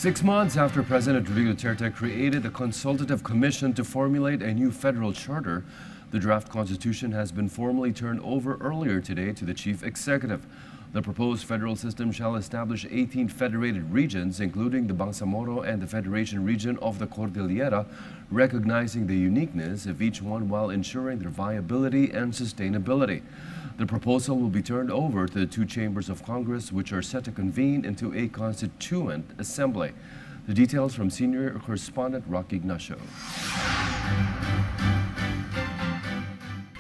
6 months after President Du30 created a consultative commission to formulate a new federal charter, the draft constitution has been formally turned over earlier today to the chief executive. The proposed federal system shall establish 18 federated regions, including the Bangsamoro and the Federation region of the Cordillera, recognizing the uniqueness of each one while ensuring their viability and sustainability. The proposal will be turned over to the two chambers of Congress, which are set to convene into a constituent assembly. The details from senior correspondent Rocky Ignacio.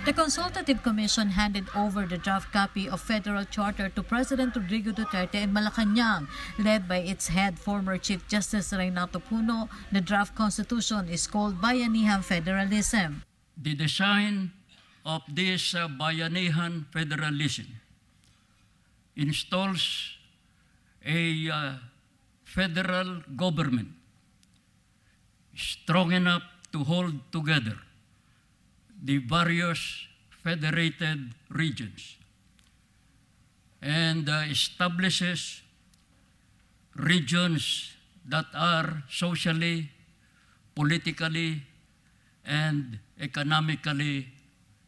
The Consultative Commission handed over the draft copy of Federal Charter to President Rodrigo Duterte in Malacanang. Led by its head, former Chief Justice Reynato Puno, the draft constitution is called Bayanihan Federalism. The design of this Bayanihan Federalism installs a federal government strong enough to hold together the various federated regions and establishes regions that are socially, politically, and economically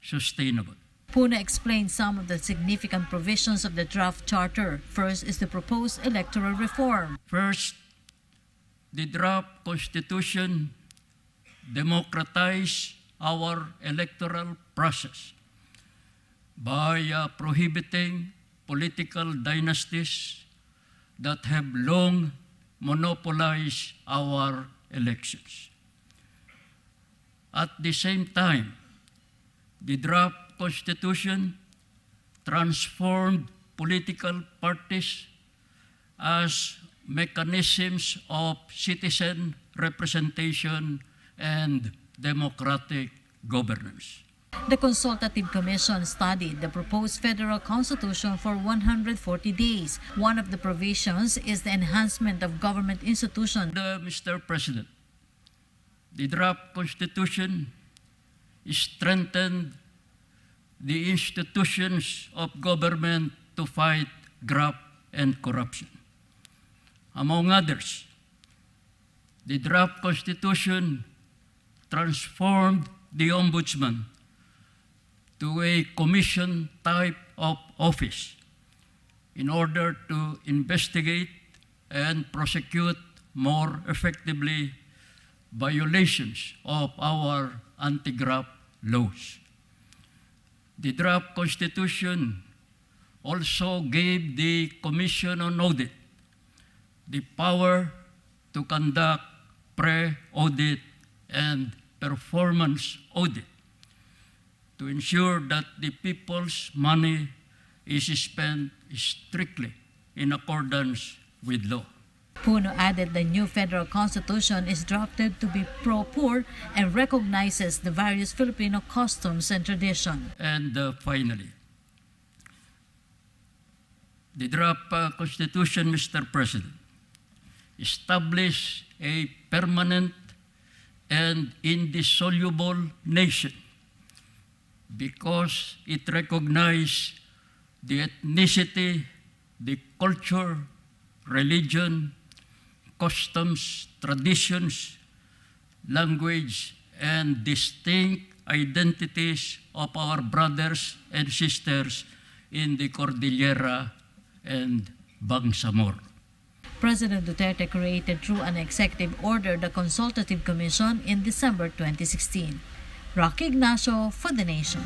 sustainable. Puno explained some of the significant provisions of the draft charter. First is the proposed electoral reform. First, the draft constitution democratized our electoral process by prohibiting political dynasties that have long monopolized our elections. At the same time, the draft constitution transformed political parties as mechanisms of citizen representation and democratic governance. The Consultative Commission studied the proposed federal constitution for 140 days. One of the provisions is the enhancement of government institutions. Mr. President, the draft constitution strengthened the institutions of government to fight graft and corruption. Among others, the draft constitution transformed the ombudsman to a commission type of office in order to investigate and prosecute more effectively violations of our anti-graft laws. The draft constitution also gave the Commission on Audit the power to conduct pre-audit and performance audit to ensure that the people's money is spent strictly in accordance with law. Puno added the new federal constitution is drafted to be pro-poor and recognizes the various Filipino customs and traditions. And finally, the draft constitution, Mr. President, established a permanent and indissoluble nation because it recognized the ethnicity, the culture, religion, customs, traditions, language, and distinct identities of our brothers and sisters in the Cordillera and Bangsamoro. President Duterte created through an executive order the Consultative Commission in December 2016. Rocky Ignacio for The Nation.